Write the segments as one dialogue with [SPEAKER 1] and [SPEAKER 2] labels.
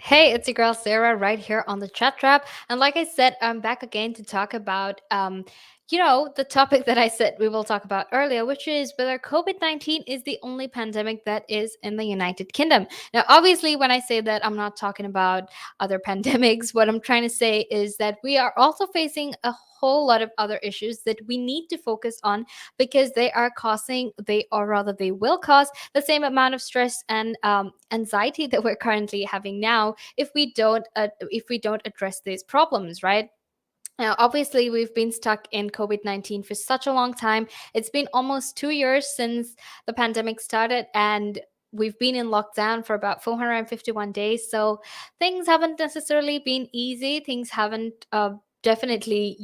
[SPEAKER 1] Hey, it's your girl Sarah right here on the chat trap. And like I said, I'm back again to talk about, the topic that I said we will talk about earlier, which is whether COVID-19 is the only pandemic that is in the United Kingdom. Now, obviously, when I say that, I'm not talking about other pandemics. What I'm trying to say is that we are also facing a whole lot of other issues that we need to focus on because they will cause the same amount of stress and anxiety that we're currently having now if we don't address these problems, right? Now, obviously, we've been stuck in COVID 19 for such a long time. It's been almost 2 years since the pandemic started, and we've been in lockdown for about 451 days. So things haven't necessarily been easy. Things haven't definitely,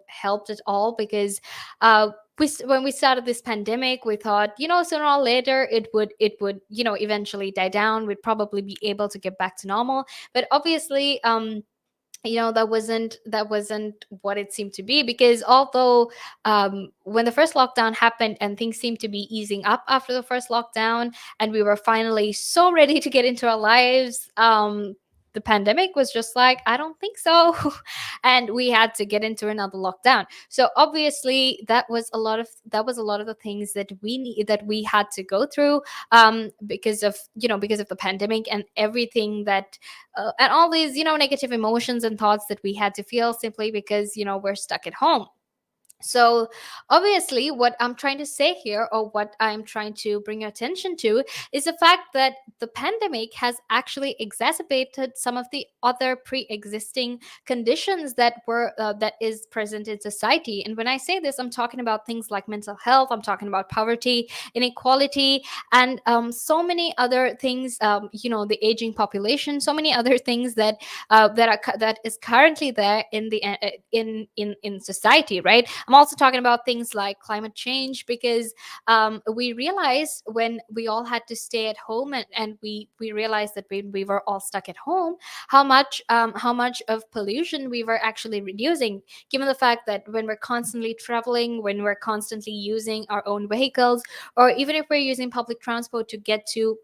[SPEAKER 1] helped at all because uh, when we started this pandemic, we thought, sooner or later it would eventually die down. We'd probably be able to get back to normal. But obviously, that wasn't what it seemed to be, because although when the first lockdown happened and things seemed to be easing up after the first lockdown and we were finally so ready to get into our lives, the pandemic was just like, I don't think so. And we had to get into another lockdown. So obviously that was a lot of the things that we had to go through, because of the pandemic and everything that and all these negative emotions and thoughts that we had to feel simply because we're stuck at home. So, obviously, what I'm trying to say here, or what I'm trying to bring your attention to, is the fact that the pandemic has actually exacerbated some of the other pre-existing conditions that is present in society. And when I say this, I'm talking about things like mental health. I'm talking about poverty, inequality, and so many other things. The aging population, so many other things that is currently there in society, right? I'm also talking about things like climate change, because we realized when we all had to stay at home, and we realized that when we were all stuck at home, how much of pollution we were actually reducing, given the fact that when we're constantly traveling, when we're constantly using our own vehicles, or even if we're using public transport to get to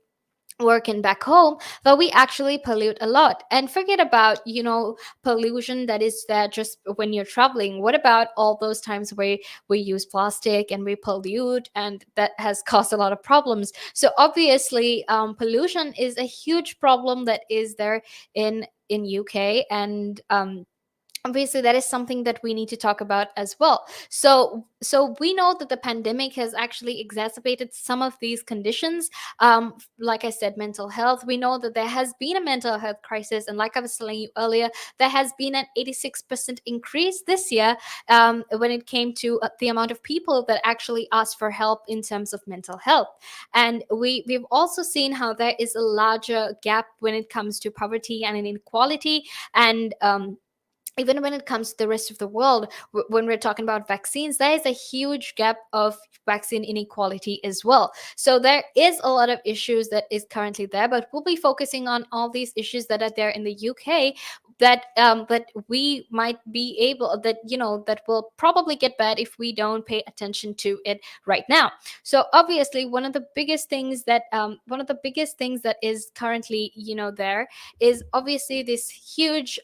[SPEAKER 1] work and back home, but we actually pollute a lot. And forget about pollution that is there just when you're traveling. What about all those times where we use plastic and we pollute, and that has caused a lot of problems? So obviously, pollution is a huge problem that is there in UK. And obviously that is something that we need to talk about as well. So we know that the pandemic has actually exacerbated some of these conditions. Like I said, mental health, we know that there has been a mental health crisis, and like I was telling you earlier, there has been an 86% increase this year, when it came to the amount of people that actually asked for help in terms of mental health. And we've also seen how there is a larger gap when it comes to poverty and inequality. And even when it comes to the rest of the world, when we're talking about vaccines, there is a huge gap of vaccine inequality as well. So there is a lot of issues that is currently there, but we'll be focusing on all these issues that are there in the UK, that we might be able, that will probably get bad if we don't pay attention to it right now. So obviously, one of the biggest things that is currently there is obviously this huge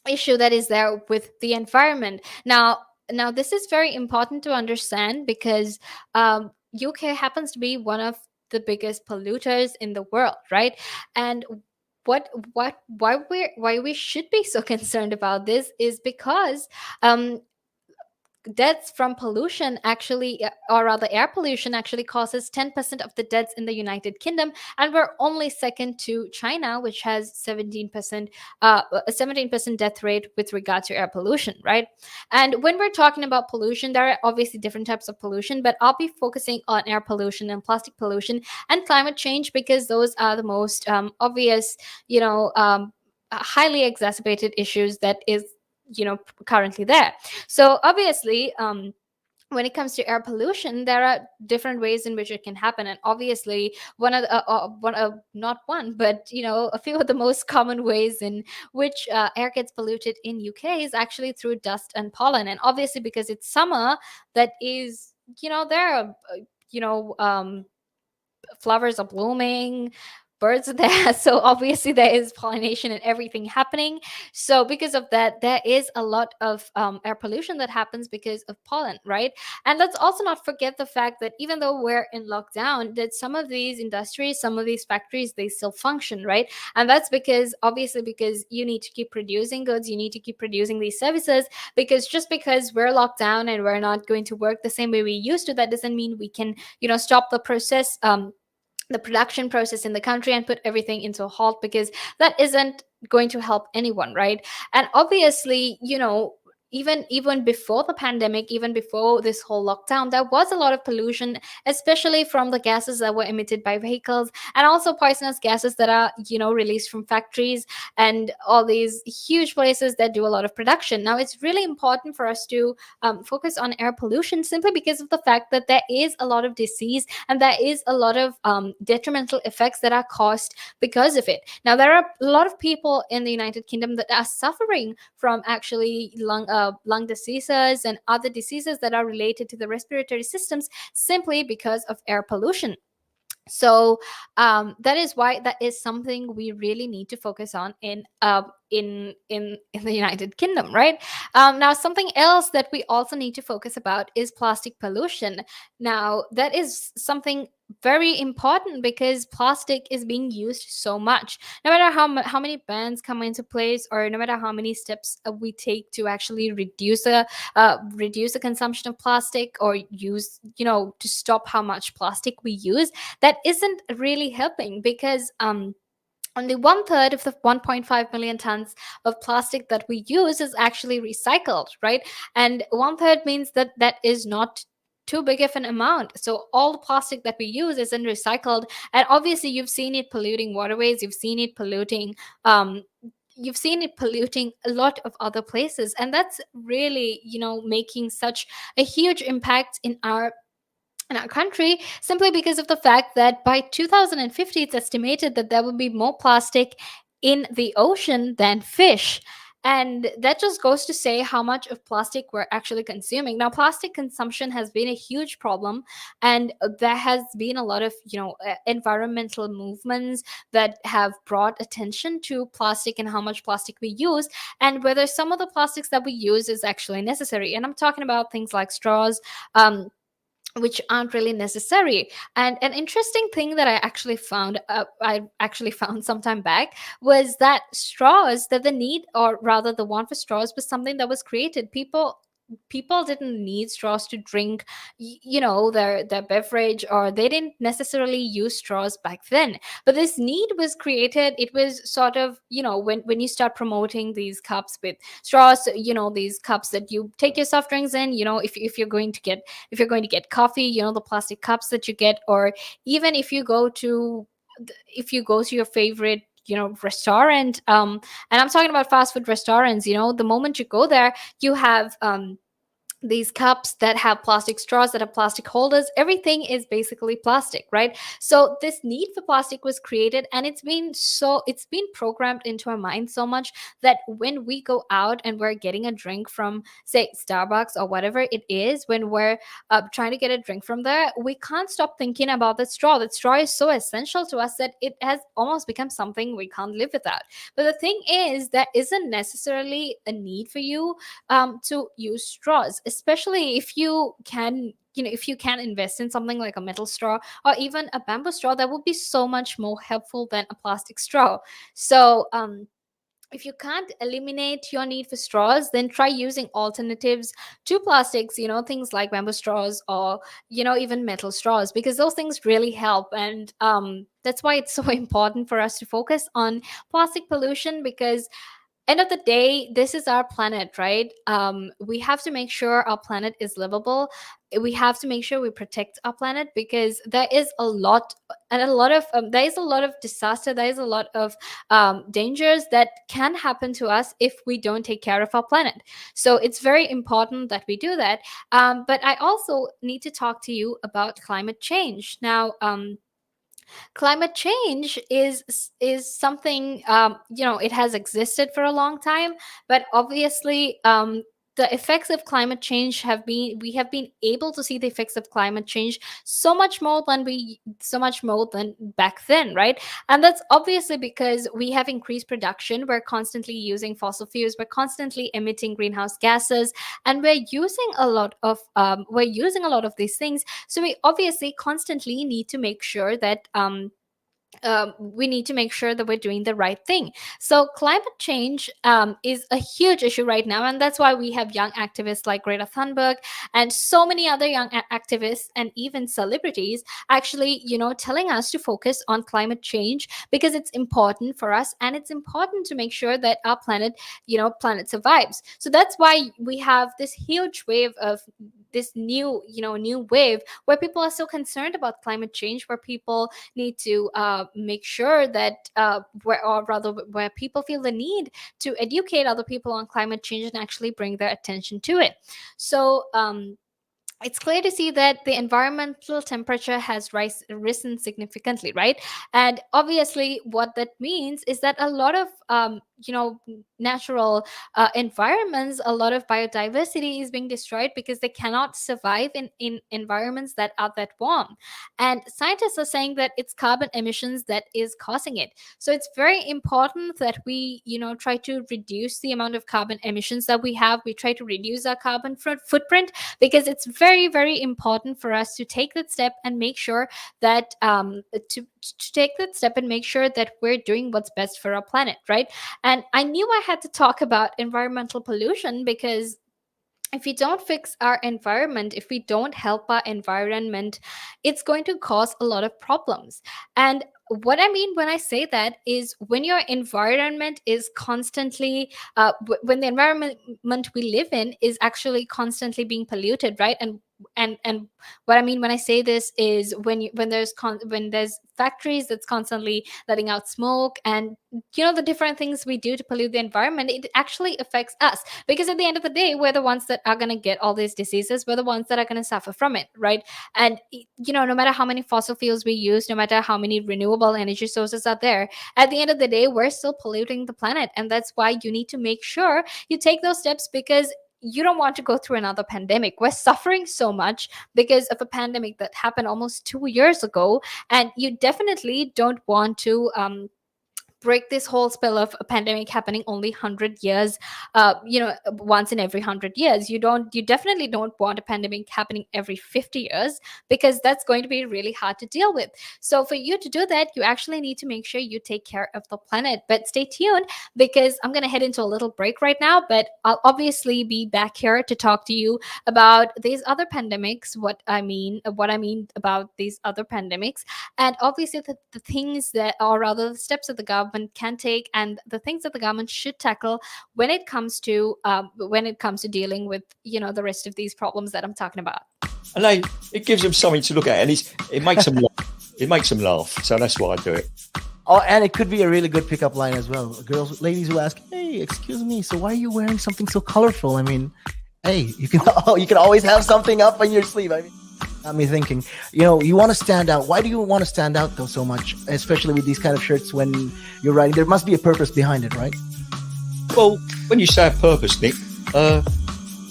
[SPEAKER 1] issue that is there with the environment. Now this is very important to understand, because UK happens to be one of the biggest polluters in the world, right? And why we should be so concerned about this is because deaths from pollution actually, or rather air pollution, actually causes 10% of the deaths in the United Kingdom, and we're only second to China, which has 17%, a 17% death rate with regard to air pollution, right? And when we're talking about pollution, there are obviously different types of pollution, but I'll be focusing on air pollution and plastic pollution and climate change, because those are the most obvious, highly exacerbated issues that is currently there. So obviously, when it comes to air pollution, there are different ways in which it can happen, and obviously not one, but a few of the most common ways in which air gets polluted in UK is actually through dust and pollen. And obviously, because it's summer, that is, there are, you know flowers are blooming, birds there. So obviously there is pollination and everything happening. So because of that, there is a lot of air pollution that happens because of pollen, right? And let's also not forget the fact that even though we're in lockdown, that some of these industries, some of these factories, they still function, right? And that's because obviously because you need to keep producing goods, you need to keep producing these services, because just because we're locked down and we're not going to work the same way we used to, that doesn't mean we can, stop the production process in the country and put everything into a halt, because that isn't going to help anyone, right? And obviously, even before the pandemic, even before this whole lockdown, there was a lot of pollution, especially from the gases that were emitted by vehicles, and also poisonous gases that are, released from factories and all these huge places that do a lot of production. Now it's really important for us to focus on air pollution, simply because of the fact that there is a lot of disease and there is a lot of detrimental effects that are caused because of it. Now there are a lot of people in the United Kingdom that are suffering from actually lung diseases and other diseases that are related to the respiratory systems, simply because of air pollution. So that is why that is something we really need to focus on in the United Kingdom, right? Now something else that we also need to focus about is plastic pollution. Now that is something very important, because plastic is being used so much. No matter how many bans come into place, or no matter how many steps we take to actually reduce the consumption of plastic, or use, to stop how much plastic we use, that isn't really helping, because only one third of the 1.5 million tons of plastic that we use is actually recycled, right? And one third means that that is not too big of an amount. So all the plastic that we use isn't recycled, and obviously you've seen it polluting waterways, um, you've seen it polluting a lot of other places, and that's really, making such a huge impact in our country, simply because of the fact that by 2050 it's estimated that there will be more plastic in the ocean than fish. And that just goes to say how much of plastic we're actually consuming. Now plastic consumption has been a huge problem, and there has been a lot of, environmental movements that have brought attention to plastic and how much plastic we use, and whether some of the plastics that we use is actually necessary. And I'm talking about things like straws, which aren't really necessary. And an interesting thing that I actually found some time back, was that straws, that the need, or rather the want for straws, was something that was created. People didn't need straws to drink, their beverage, or they didn't necessarily use straws back then. But this need was created. It was sort of, when you start promoting these cups with straws, these cups that you take your soft drinks in, if you're going to get coffee, the plastic cups that you get, or even if you go to your favorite, restaurant, and I'm talking about fast food restaurants. The moment you go there, you have these cups that have plastic straws, that have plastic holders. Everything is basically plastic, right? So this need for plastic was created, and it's been programmed into our mind so much that when we go out and we're getting a drink from, say, Starbucks or whatever it is, when we're trying to get a drink from there, we can't stop thinking about the straw. That straw is so essential to us that it has almost become something we can't live without. But the thing is, that isn't necessarily a need for you to use straws, especially if you can invest in something like a metal straw or even a bamboo straw. That would be so much more helpful than a plastic straw. So if you can't eliminate your need for straws, then try using alternatives to plastics, things like bamboo straws, or even metal straws, because those things really help. And that's why it's so important for us to focus on plastic pollution, because end of the day, this is our planet, right? We have to make sure our planet is livable. We have to make sure we protect our planet, because there is a lot of disaster, there is a lot of dangers that can happen to us if we don't take care of our planet. So it's very important that we do that. But I also need to talk to you about climate change now. Climate change is something, it has existed for a long time, but obviously the effects of climate change we have been able to see the effects of climate change so much more than back then, right? And that's obviously because we have increased production, we're constantly using fossil fuels, we're constantly emitting greenhouse gases, and we're using a lot of these things. So we obviously constantly need to make sure that we need to make sure that we're doing the right thing. So climate change is a huge issue right now, and that's why we have young activists like Greta Thunberg and so many other young activists and even celebrities actually, telling us to focus on climate change because it's important for us, and it's important to make sure that our planet survives. So that's why we have this huge wave of this new wave where people are so concerned about climate change, where people need to make sure that where people feel the need to educate other people on climate change and actually bring their attention to it. So it's clear to see that the environmental temperature has risen significantly, right? And obviously, what that means is that a lot of natural environments, a lot of biodiversity is being destroyed because they cannot survive in environments that are that warm. And scientists are saying that it's carbon emissions that is causing it. So it's very important that we, try to reduce the amount of carbon emissions that we have. We try to reduce our carbon footprint because it's very, very important for us to take that step and make sure that we're doing what's best for our planet, right? And I knew I had to talk about environmental pollution because if we don't fix our environment, if we don't help our environment, it's going to cause a lot of problems. And what I mean when I say that is when your environment is constantly, when the environment we live in is actually constantly being polluted, right? And what I mean when I say this is when there's factories that's constantly letting out smoke, and the different things we do to pollute the environment, it actually affects us, because at the end of the day, we're the ones that are going to get all these diseases, we're the ones that are going to suffer from it, right? And no matter how many fossil fuels we use, no matter how many renewable energy sources are there, at the end of the day, we're still polluting the planet. And that's why you need to make sure you take those steps, because you don't want to go through another pandemic. We're suffering so much because of a pandemic that happened almost 2 years ago, and you definitely don't want to break this whole spell of a pandemic happening only 100 years, once in every 100 years. You definitely don't want a pandemic happening every 50 years, because that's going to be really hard to deal with. So for you to do that, you actually need to make sure you take care of the planet. But stay tuned, because I'm going to head into a little break right now, but I'll obviously be back here to talk to you about these other pandemics, what I mean about these other pandemics, and obviously the things that, or rather the steps that the government can take, and the things that the government should tackle when it comes to dealing with the rest of these problems that I'm talking about.
[SPEAKER 2] And it gives them something to look at, and it makes them laugh. It makes them laugh, so that's why I do it.
[SPEAKER 3] Oh, and it could be a really good pickup line as well. Ladies who ask, "Hey, excuse me, so why are you wearing something so colorful?" I mean, hey, you can always have something up on your sleeve. I mean, got me thinking. You want to stand out. Why do you want to stand out though so much, especially with these kind of shirts when you're riding? There must be a purpose behind it, right?
[SPEAKER 2] Well, when you say a purpose, Nick,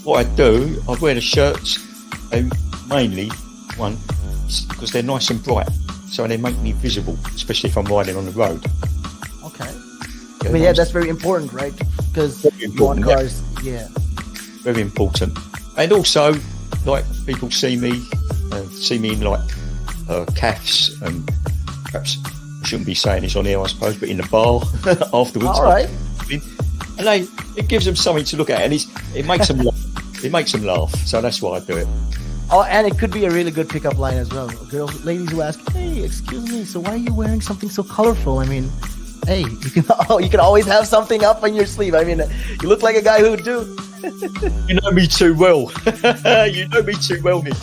[SPEAKER 2] what I do, I wear the shirts mainly because they're nice and bright, so they make me visible, especially if I'm riding on the road.
[SPEAKER 3] Okay. Yeah, that's very important, right? Because you want cars, yeah.
[SPEAKER 2] Very important. And also, like, people see me in like calves, and perhaps I shouldn't be saying this on air, I suppose, but in the bar afterwards.
[SPEAKER 3] All right.
[SPEAKER 2] And it gives them something to look at, and it makes them laugh. It makes them laugh, so that's why I do it.
[SPEAKER 3] Oh, and it could be a really good pickup line as well. Ladies who ask, "Hey, excuse me, so why are you wearing something so colorful?" I mean, hey, you can always have something up on your sleeve. I mean, you look like a guy who would do.
[SPEAKER 2] You know me too well. You know me too well, Nick.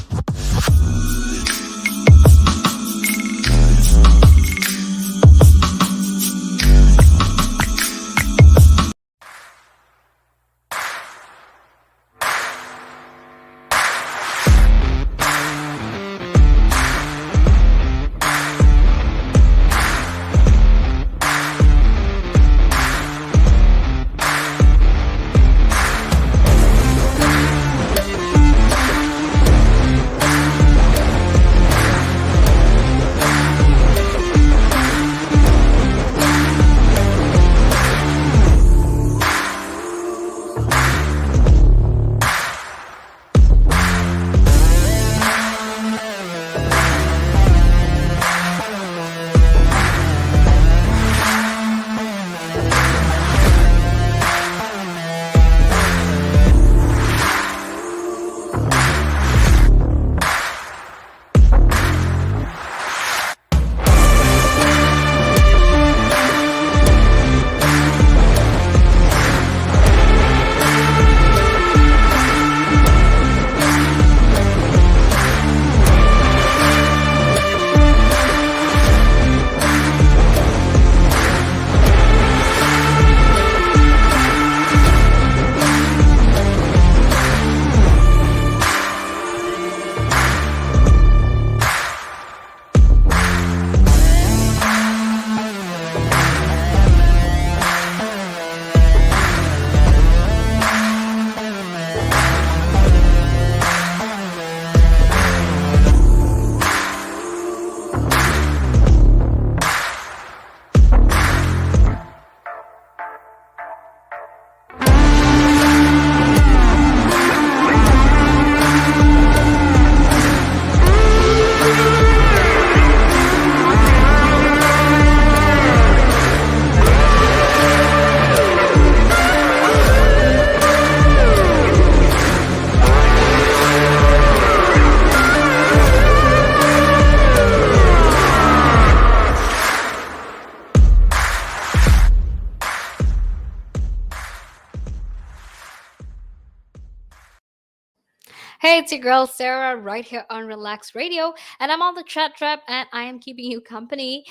[SPEAKER 1] Hey, it's your girl Sarah right here on Relax Radio, and I'm on the chat trap, and I am keeping you company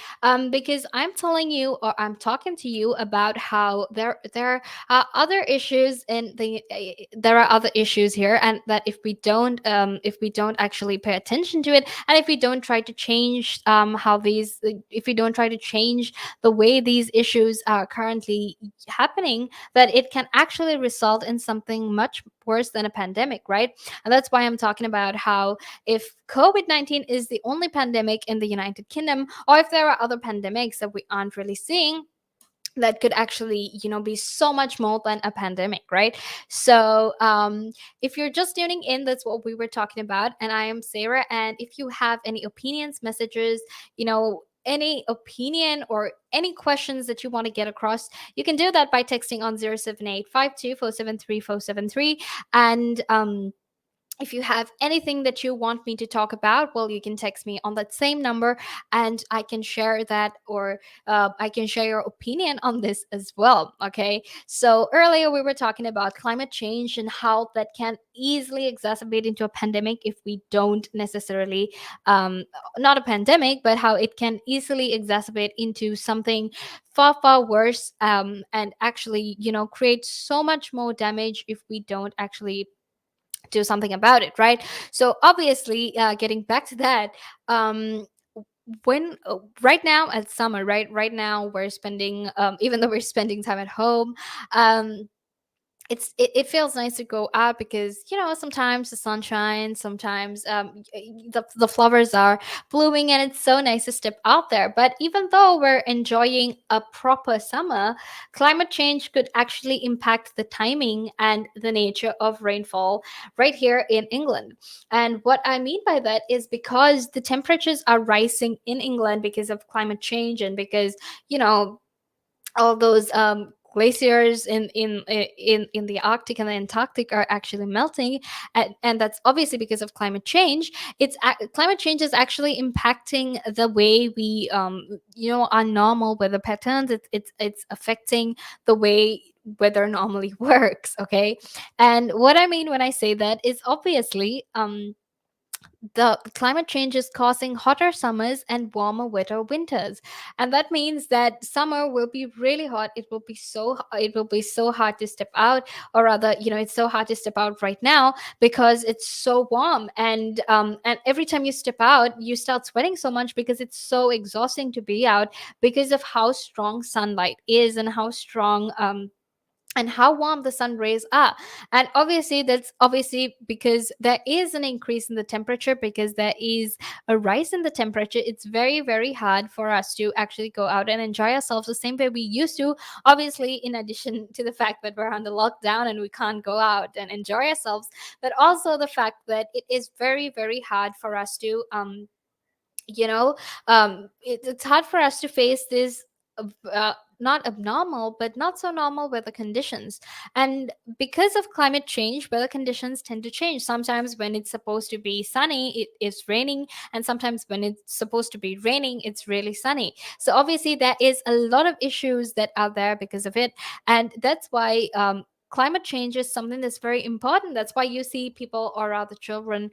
[SPEAKER 1] because I'm telling you, or I'm talking to you about how there are other issues in there are other issues here, and that if we don't actually pay attention to it, and if we don't try to change how these if we don't try to change the way these issues are currently happening, that it can actually result in something much worse than a pandemic, right? And that's why I'm talking about how if COVID 19 is the only pandemic in the United Kingdom, or if there are other pandemics that we aren't really seeing, that could actually be so much more than a pandemic, right? So if you're just tuning in, that's what we were talking about, and I am Sarah. And if you have any opinions, messages, any opinion or any questions that you want to get across, you can do that by texting on 078 and if you have anything that you want me to talk about, well, you can text me on that same number, and I can share that, or I can share your opinion on this as well. Okay. So earlier we were talking about climate change and how that can easily exacerbate into a pandemic if we don't necessarily, not a pandemic, but how it can easily exacerbate into something far, far worse, and actually, create so much more damage if we don't actually do something about it, right? So obviously, getting back to that, um when right now at summer, right now we're spending, even though we're spending time at home, um it feels nice to go out because sometimes the sun shines, sometimes the flowers are blooming, and it's so nice to step out there. But even though we're enjoying a proper summer, climate change could actually impact the timing and the nature of rainfall right here in England. And what I mean by that is because the temperatures are rising in England because of climate change, and because you know all those glaciers in the Arctic and the Antarctic are actually melting, and that's obviously because of climate change. Climate change is actually impacting the way we our normal weather patterns. It's affecting the way weather normally works. Okay. And what I mean when I say that is obviously, the climate change is causing hotter summers and warmer, wetter winters, and that means that summer will be really hot. It will be so hard to step out, or rather, it's so hard to step out right now because it's so warm. And every time you step out, you start sweating so much because it's so exhausting to be out, because of how strong sunlight is, and how strong, and how warm the sun rays are. And obviously, that's obviously because there is an increase in the temperature, because there is a rise in the temperature. It's very, very hard for us to actually go out and enjoy ourselves the same way we used to. Obviously, in addition to the fact that we're under lockdown and we can't go out and enjoy ourselves, but also the fact that it is very, very hard for us to you know it's hard for us to face this, not abnormal but not so normal weather conditions. And because of climate change, weather conditions tend to change. Sometimes when it's supposed to be sunny, it is raining, and sometimes when it's supposed to be raining, it's really sunny. So obviously there is a lot of issues that are there because of it. And that's why, climate change is something that's very important. That's why you see people, or rather children,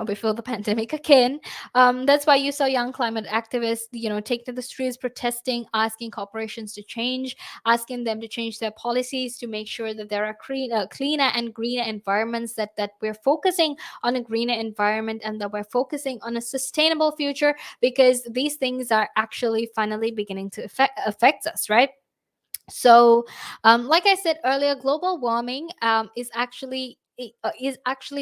[SPEAKER 1] before the pandemic again. That's why you saw young climate activists, take to the streets protesting, asking corporations to change, asking them to change their policies to make sure that there are cleaner and greener environments, that we're focusing on a greener environment, and that we're focusing on a sustainable future, because these things are actually finally beginning to affect us, right? So, like I said earlier, global warming, is actually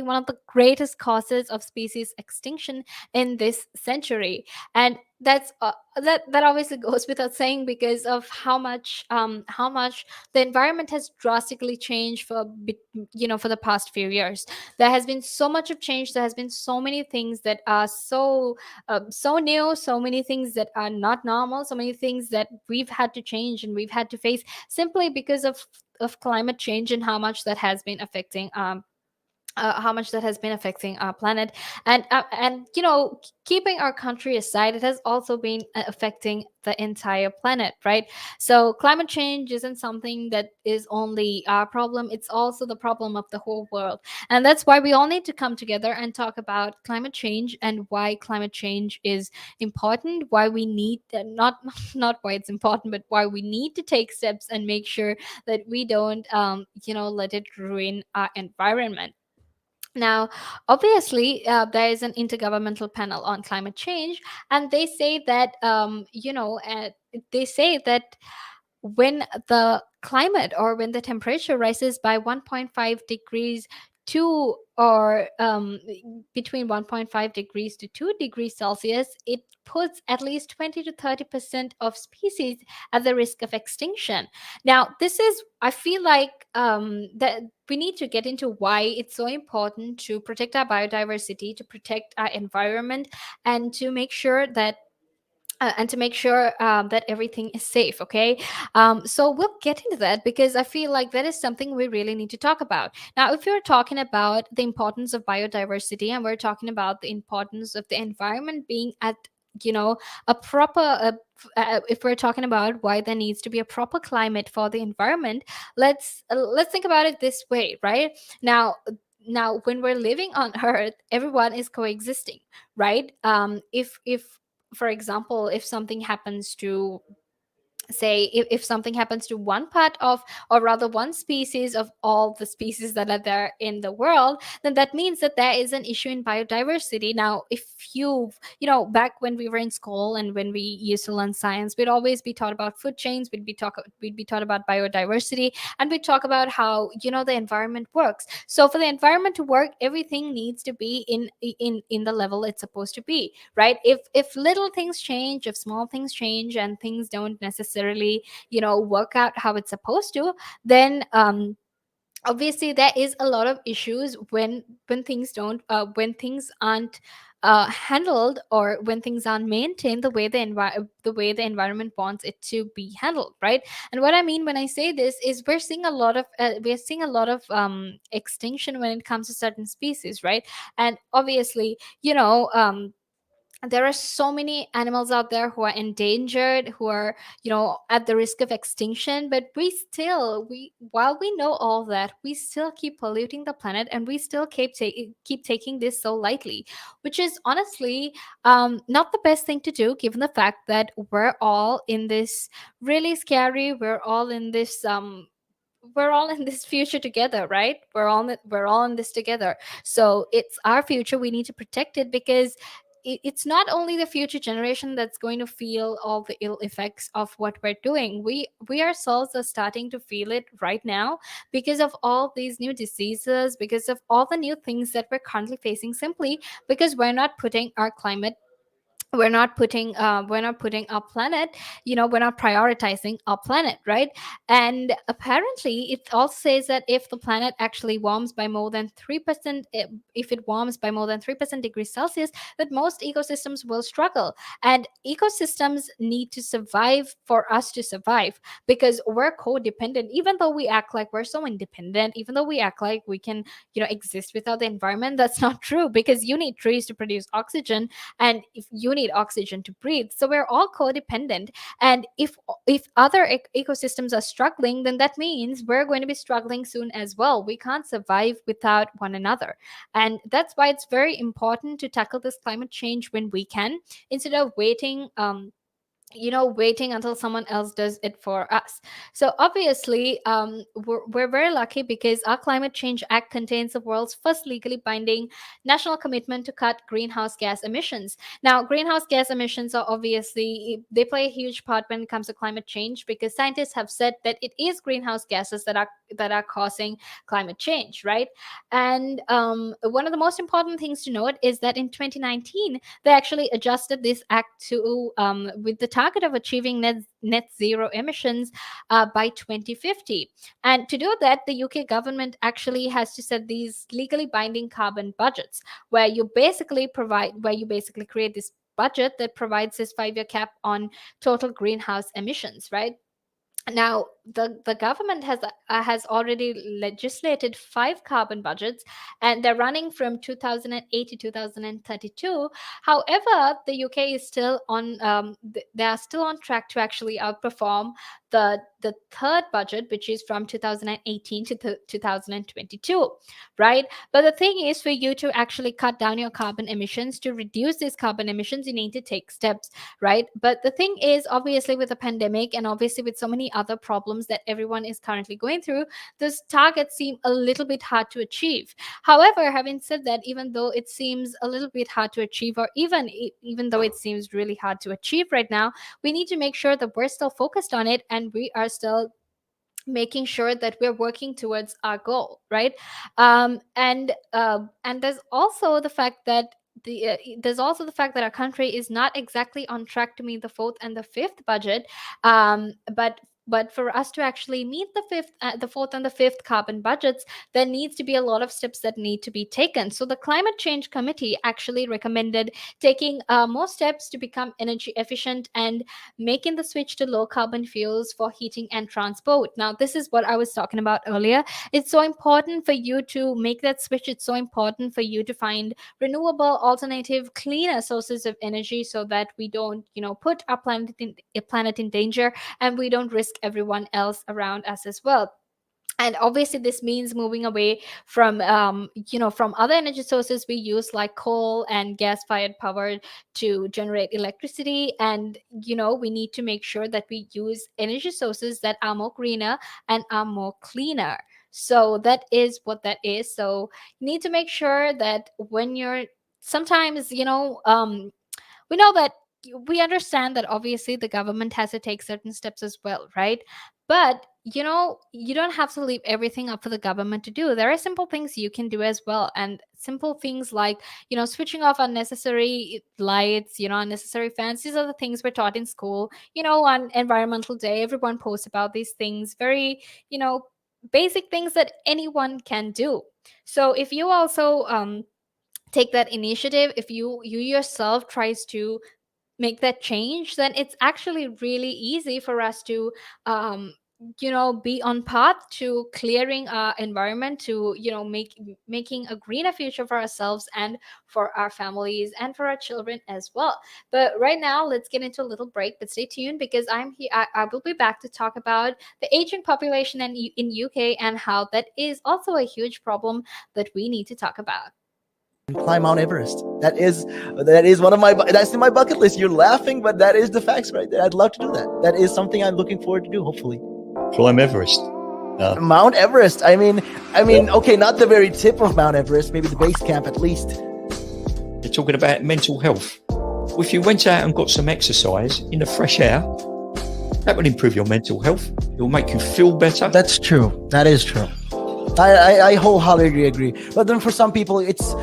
[SPEAKER 1] one of the greatest causes of species extinction in this century. And that obviously goes without saying, because of how much the environment has drastically changed for the past few years. There has been so much of change. There has been so many things that are so new, so many things that are not normal, so many things that we've had to change and we've had to face simply because of climate change, and how much that has been affecting how much that has been affecting our planet. And you know, keeping our country aside, it has also been affecting the entire planet, right? So climate change isn't something that is only our problem, it's also the problem of the whole world. And that's why we all need to come together and talk about climate change, and why climate change is important, why we need not not why it's important, but why we need to take steps and make sure that we don't you know, let it ruin our environment. Now, obviously, there is an intergovernmental panel on climate change, and they say that, they say that when the climate, or when the temperature rises by 1.5 degrees to, or between 1.5 degrees to 2 degrees Celsius, it puts at least 20 to 30% of species at the risk of extinction. Now, this is, I feel like, that we need to get into why it's so important to protect our biodiversity, to protect our environment, and to make sure that that everything is safe. Okay, so we'll get into that, because I feel like that is something we really need to talk about. Now, if you're talking about the importance of biodiversity, and we're talking about the importance of the environment being at, you know, a proper if we're talking about why there needs to be a proper climate for the environment, let's think about it this way, right? Now, when we're living on earth, everyone is coexisting, right? If for example, if something happens to, say, if something happens to one part of, or rather one species of all the species that are there in the world, then that means that there is an issue in biodiversity. Now, if you know, back when we were in school and when we used to learn science, we'd always be taught about food chains, we'd be taught about biodiversity, and we'd talk about how, you know, the environment works. So for the environment to work, everything needs to be in the level it's supposed to be, right? If little things change, if small things change, and things don't necessarily, you know, work out how it's supposed to, then obviously there is a lot of issues when things don't when things aren't handled, or when things aren't maintained the way the environment wants it to be handled, right? And what I mean when I say this is, we're seeing a lot of extinction when it comes to certain species, right? And obviously, you know, there are so many animals out there who are endangered, who are, you know, at the risk of extinction, but we while we know all that, we still keep polluting the planet, and we still keep taking this so lightly, which is honestly not the best thing to do, given the fact that we're all in this really scary, we're all in this future together, right? We're all in this together. So it's our future, we need to protect it, because it's not only the future generation that's going to feel all the ill effects of what we're doing. We ourselves are starting to feel it right now, because of all these new diseases, because of all the new things that we're currently facing, simply because we're not putting our planet, you know, we're not prioritizing our planet, right? And apparently it also says that if the planet actually warms by more than 3%, if it warms by more than 3% degrees Celsius, that most ecosystems will struggle. And ecosystems need to survive for us to survive, because we're codependent. Even though we act like we're so independent, even though we act like we can, you know, exist without the environment, that's not true, because you need trees to produce oxygen, and if you need oxygen to breathe, so we're all codependent. And if other ecosystems are struggling, then that means we're going to be struggling soon as well. We can't survive without one another. And that's why it's very important to tackle this climate change when we can, instead of waiting until someone else does it for us. So obviously, we're very lucky, because our climate change act contains the world's first legally binding national commitment to cut greenhouse gas emissions. Now, greenhouse gas emissions are obviously, they play a huge part when it comes to climate change, because scientists have said that it is greenhouse gases that are causing climate change, right? And one of the most important things to note is that in 2019 they actually adjusted this act to with the target of achieving net zero emissions by 2050. And to do that, the UK government actually has to set these legally binding carbon budgets, where you basically create this budget that provides this 5-year cap on total greenhouse emissions, right? Now, the government has already legislated 5 carbon budgets, and they're running from 2008 to 2032. However, the UK is still on they are still on track to actually outperform the third budget, which is from 2018 to 2022, right? But the thing is, for you to actually cut down your carbon emissions, to reduce these carbon emissions, you need to take steps, right? But the thing is, obviously, with the pandemic and obviously with so many other problems that everyone is currently going through, those targets seem a little bit hard to achieve. However, having said that, even though it seems a little bit hard to achieve, or even though it seems really hard to achieve right now, we need to make sure that we're still focused on it, and we are still making sure that we're working towards our goal, right? And there's also the fact that our country is not exactly on track to meet the fourth and the fifth budget, but for us to actually meet the fourth and the fifth carbon budgets, there needs to be a lot of steps that need to be taken. So the Climate Change Committee actually recommended taking more steps to become energy efficient and making the switch to low carbon fuels for heating and transport. Now, this is what I was talking about earlier. It's so important for you to make that switch. It's so important for you to find renewable, alternative, cleaner sources of energy, so that we don't, put our planet in danger, and we don't risk everyone else around us as well. And obviously this means moving away from from other energy sources we use, like coal and gas fired power, to generate electricity. And we need to make sure that we use energy sources that are more greener and are more cleaner. So that is what that is. So you need to make sure that when you're sometimes we know that we understand that obviously the government has to take certain steps as well, right? But you don't have to leave everything up for the government to do. There are simple things you can do as well, and simple things like switching off unnecessary lights, unnecessary fans. These are the things we're taught in school. On Environmental Day, everyone posts about these things, very basic things that anyone can do. So if you also take that initiative, if you yourself tries to make that change, then it's actually really easy for us to be on path to clearing our environment, to making a greener future for ourselves and for our families and for our children as well. But right now, let's get into a little break. But stay tuned, because I'm here. I will be back to talk about the aging population in UK, and how that is also a huge problem that we need to talk about.
[SPEAKER 3] Climb Mount Everest. That is one of that's in my bucket list. You're laughing, but that is the facts right there. I'd love to do that. That is something I'm looking forward to do, hopefully.
[SPEAKER 2] Climb Everest.
[SPEAKER 3] Mount Everest. I mean, okay, not the very tip of Mount Everest, maybe the base camp at least.
[SPEAKER 2] They're talking about mental health. Well, if you went out and got some exercise in the fresh air, that would improve your mental health. It will make you feel better.
[SPEAKER 3] That's true. That is true. I wholeheartedly agree. But then for some people, it's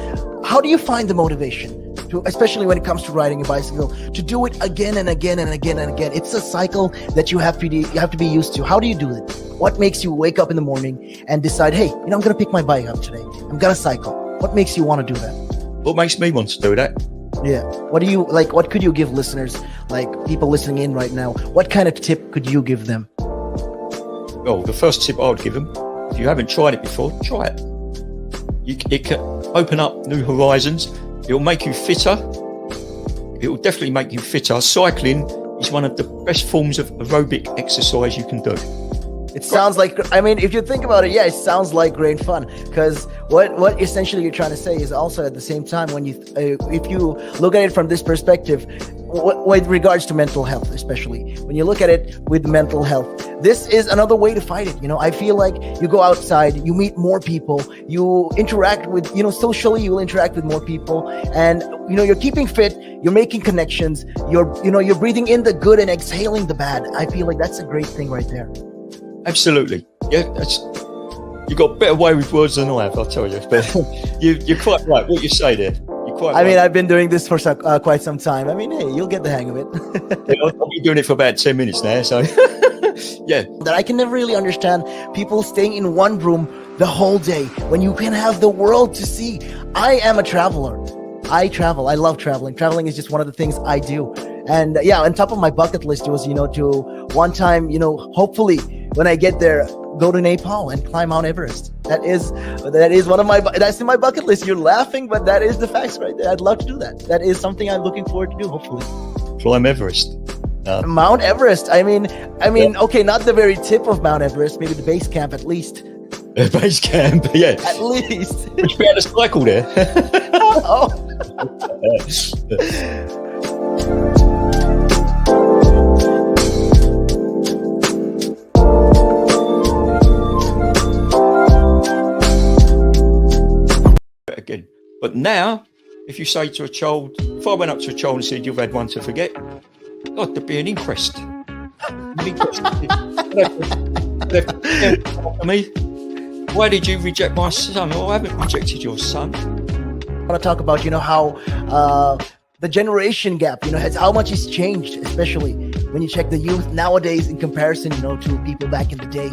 [SPEAKER 3] how do you find the motivation to, especially when it comes to riding a bicycle, to do it again and again and again and again? It's a cycle that you have to be used to. How do you do it? What makes you wake up in the morning and decide, hey, I'm going to pick my bike up today. I'm going to cycle. What makes you want to do that?
[SPEAKER 2] What makes me want to do that?
[SPEAKER 3] Yeah. What do you like? What could you give listeners, like people listening in right now? What kind of tip could you give them?
[SPEAKER 2] Well, the first tip I would give them, if you haven't tried it before, try it. It can open up new horizons. It'll make you fitter. It will definitely make you fitter. Cycling is one of the best forms of aerobic exercise you can do.
[SPEAKER 3] It sounds like, if you think about it, yeah, it sounds like great fun. Because what essentially you're trying to say is also at the same time, when if you look at it from this perspective, with regards to mental health, especially when you look at it with mental health, this is another way to fight it. I feel like you go outside, you meet more people, you interact with, socially, you'll interact with more people, and you're keeping fit, you're making connections, you're breathing in the good and exhaling the bad. I feel like that's a great thing right there.
[SPEAKER 2] Absolutely. Yeah, you got a better way with words than I have, I'll tell you. But you're quite right. What you say there.
[SPEAKER 3] I've been doing this for quite some time. Hey, you'll get the hang of it.
[SPEAKER 2] I've been doing it for about 10 minutes now, so yeah.
[SPEAKER 3] That I can never really understand people staying in one room the whole day when you can have the world to see. I am a traveler. I travel. I love traveling. Traveling is just one of the things I do. And yeah, on top of my bucket list was, to one time, hopefully when I get there, go to Nepal and climb Mount Everest. That is one of that's in my bucket list. You're laughing, but that is the facts right there. I'd love to do that. That is something I'm looking forward to do, hopefully.
[SPEAKER 2] Climb Everest.
[SPEAKER 3] Mount Everest. I mean, okay, not the very tip of Mount Everest, maybe the base camp at least.
[SPEAKER 2] Base camp, yeah.
[SPEAKER 3] At least.
[SPEAKER 2] Would you be able to cycle there?
[SPEAKER 3] Oh.
[SPEAKER 2] Again. But now, if you say to a child, if I went up to a child and said, you've had one to forget, God, there'd be an inquest. Me, why did you reject my son? Oh, I haven't rejected your son.
[SPEAKER 3] I want to talk about, how the generation gap, how much has changed, especially when you check the youth nowadays in comparison, to people back in the day.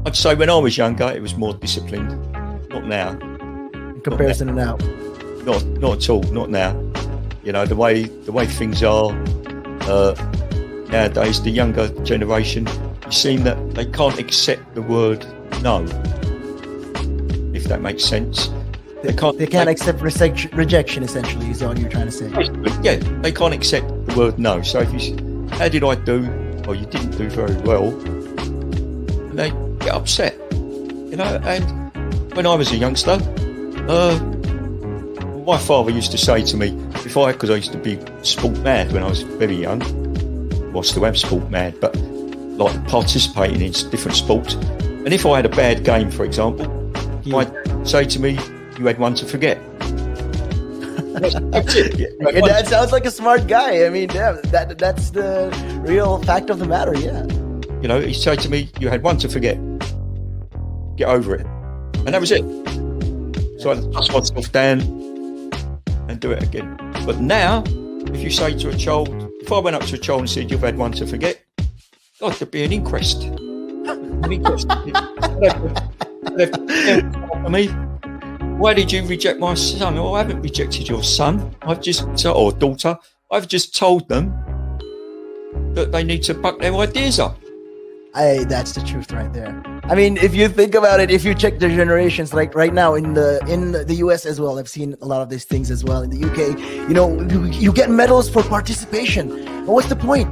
[SPEAKER 2] I'd say when I was younger, it was more disciplined. Not now.
[SPEAKER 3] In comparison to now.
[SPEAKER 2] Not at all. Not now. The way things are nowadays, the younger generation, you seem that they can't accept the word no. If that makes sense. They can't
[SPEAKER 3] accept rejection, essentially, is all you're trying to say.
[SPEAKER 2] Yeah, they can't accept the word no. So if you, how did I do? Well, you didn't do very well. And they get upset, and when I was a youngster, my father used to say to me, because I used to be sport mad when I was very young, well, I still am sport mad, but like participating in different sports. And if I had a bad game, for example, he'd say to me, you had one to forget. That's it.
[SPEAKER 3] Your dad sounds like a smart guy. I mean, yeah, that's the real fact of the matter, yeah.
[SPEAKER 2] He'd say to me, you had one to forget. Get over it. And that was it. So I dust myself down and do it again. But now, if you say to a child, if I went up to a child and said, you've had one to forget, God, there'd be an inquest. An inquest. Me, why did you reject my son? Oh, I haven't rejected your son. Or daughter. I've just told them that they need to buck their ideas up.
[SPEAKER 3] That's the truth right there. I mean, if you think about it, if you check the generations, like right now in the US as well, I've seen a lot of these things as well. In the UK, you get medals for participation. But what's the point?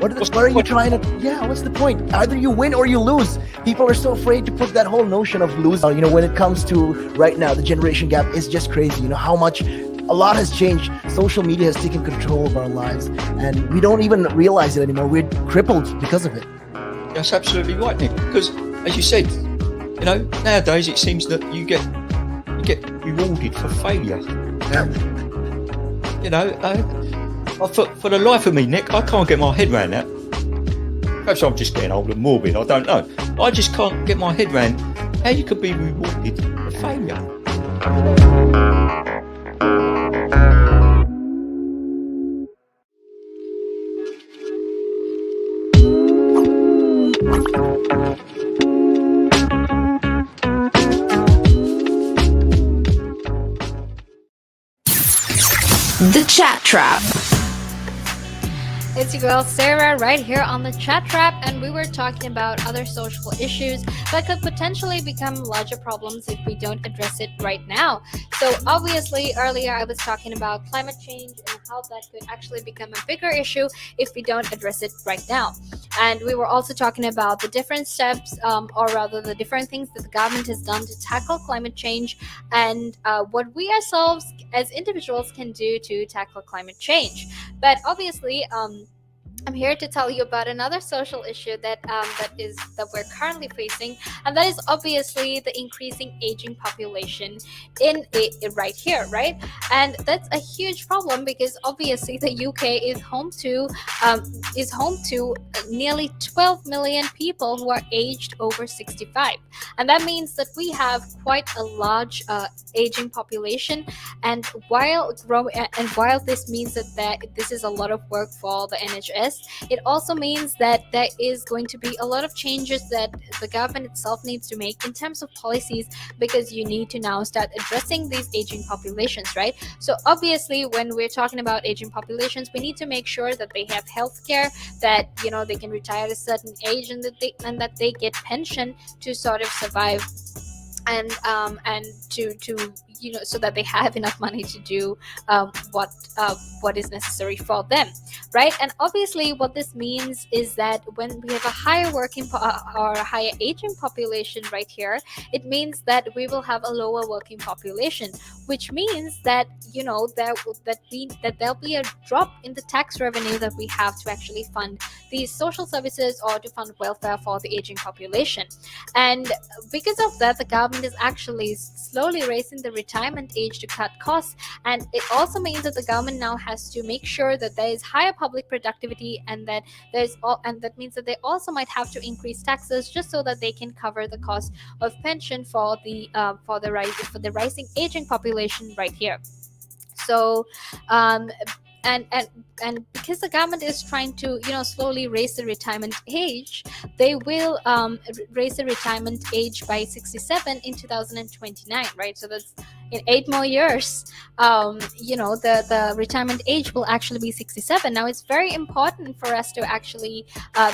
[SPEAKER 3] What are you trying to? Yeah, what's the point? Either you win or you lose. People are so afraid to put that whole notion of losing. When it comes to right now, the generation gap is just crazy. How much. A lot has changed. Social media has taken control of our lives, and we don't even realize it anymore. We're crippled because of it.
[SPEAKER 2] That's absolutely right, Nick. Because, as you said, nowadays it seems that you get rewarded for failure. For the life of me, Nick, I can't get my head around that. Perhaps I'm just getting old and morbid. I don't know. I just can't get my head around how you could be rewarded for failure.
[SPEAKER 4] The Chat Trap.
[SPEAKER 1] It's your girl Sarah right here on the Chat Trap, and we were talking about other social issues that could potentially become larger problems if we don't address it right now. So obviously earlier I was talking about climate change and how that could actually become a bigger issue if we don't address it right now. And we were also talking about the different steps, or rather the different things that the government has done to tackle climate change, and what we ourselves as individuals can do to tackle climate change. But obviously, I'm here to tell you about another social issue that we're currently facing, and that is obviously the increasing aging population in it right here, right? And that's a huge problem because obviously the UK is home to nearly 12 million people who are aged over 65, and that means that we have quite a large aging population. And while this means that this is a lot of work for the NHS, NHS, it also means that there is going to be a lot of changes that the government itself needs to make in terms of policies, because you need to now start addressing these aging populations, right? So obviously, when we're talking about aging populations, we need to make sure that they have health care, that they can retire at a certain age, and that they get pension to sort of survive, and to so that they have enough money to do what is necessary for them, right? And obviously, what this means is that when we have a higher or a higher aging population right here, it means that we will have a lower working population, which means that that there'll be a drop in the tax revenue that we have to actually fund these social services or to fund welfare for the aging population. And because of that, the government is actually slowly raising the retirement age to cut costs, and it also means that the government now has to make sure that there is higher public productivity, and that means that they also might have to increase taxes just so that they can cover the cost of pension for the rising aging population right here. So and because the government is trying to slowly raise the retirement age, they will raise the retirement age by 67 in 2029, right? So that's in 8 more years. The retirement age will actually be 67. Now, it's very important for us to actually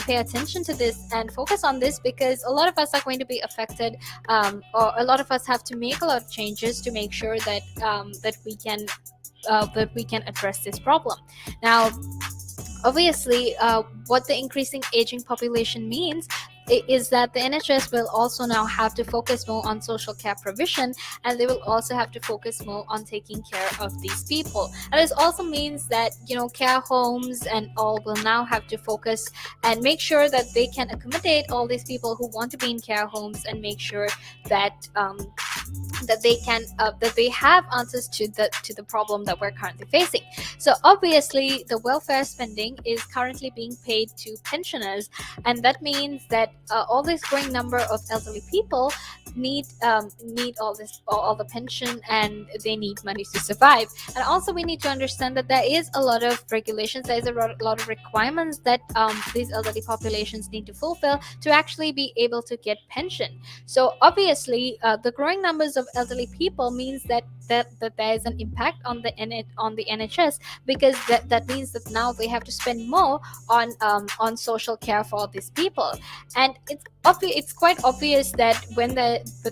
[SPEAKER 1] pay attention to this and focus on this, because a lot of us are going to be affected, or a lot of us have to make a lot of changes to make sure that we can address this problem. Now, obviously, what the increasing aging population means is that the NHS will also now have to focus more on social care provision, and they will also have to focus more on taking care of these people. And this also means that care homes and all will now have to focus and make sure that they can accommodate all these people who want to be in care homes, and make sure that that they have answers to the problem that we're currently facing. So obviously, the welfare spending is currently being paid to pensioners, and that means that all this growing number of elderly people need all the pension, and they need money to survive. And also, we need to understand that there is a lot of regulations, there is a lot of requirements that these elderly populations need to fulfill to actually be able to get pension. So obviously, the growing numbers of elderly people means that there is an impact on the NHS, because that means that now they have to spend more on social care for these people. And it's quite obvious that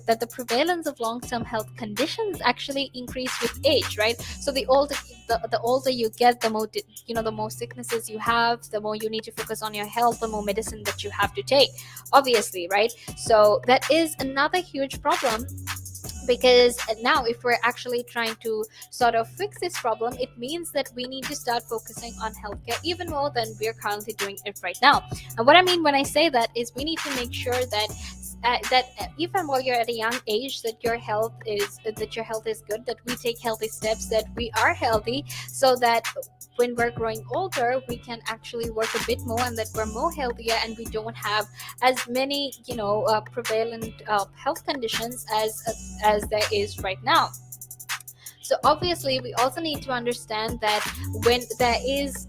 [SPEAKER 1] that the prevalence of long-term health conditions actually increase with age, right? So the older you get, the more sicknesses you have, the more you need to focus on your health, the more medicine that you have to take, obviously, right? So that is another huge problem, because now, if we're actually trying to sort of fix this problem, it means that we need to start focusing on healthcare even more than we're currently doing it right now. And what I mean when I say that is, we need to make sure that even while you're at a young age, that your health is good, that we take healthy steps, that we are healthy, so that when we're growing older, we can actually work a bit more, and that we're more healthier, and we don't have as many prevalent health conditions as there is right now. So obviously, we also need to understand that when there is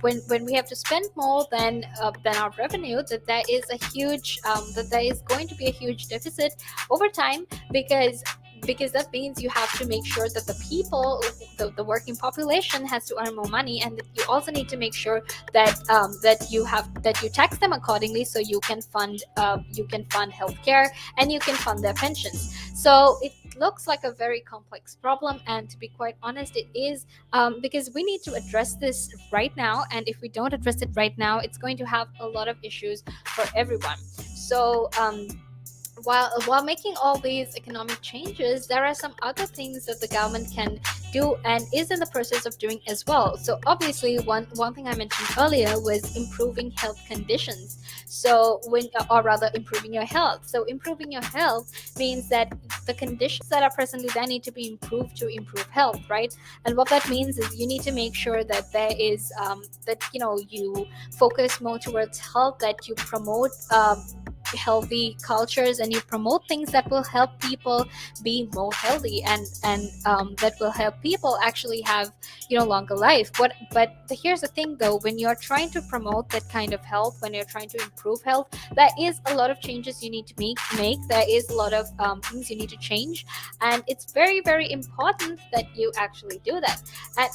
[SPEAKER 1] when we have to spend more than our revenue, that there is going to be a huge deficit over time, because that means you have to make sure that the people, the working population, has to earn more money, and that you also need to make sure that you tax them accordingly, so you can fund healthcare, and you can fund their pensions. So it looks like a very complex problem, and to be quite honest, it is, because we need to address this right now, and if we don't address it right now, it's going to have a lot of issues for everyone. So while making all these economic changes, there are some other things that the government can do and is in the process of doing as well. So obviously, one thing I mentioned earlier was improving health conditions. So improving your health. So improving your health means that the conditions that are presently there need to be improved to improve health, right? And what that means is you need to make sure that there is you focus more towards health, that you promote healthy cultures and you promote things that will help people be more healthy, and that will help people actually have longer life. Here's the thing though, when you're trying to promote that kind of health, when you're trying to improve health, there is a lot of changes you need to make. There is a lot of things you need to change, and it's very, very important that you actually do that. And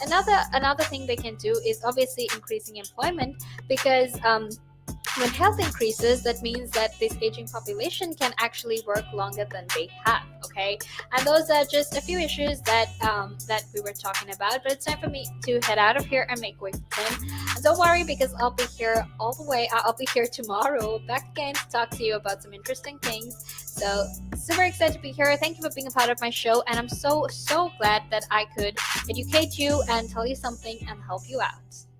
[SPEAKER 1] another thing they can do is obviously increasing employment, because when health increases, that means that this aging population can actually work longer than they have. Okay, and those are just a few issues that we were talking about. But it's time for me to head out of here and make way for Tim. And don't worry, because I'll be here all the way. I'll be here tomorrow, back again to talk to you about some interesting things. So super excited to be here. Thank you for being a part of my show, and I'm so glad that I could educate you and tell you something and help you out.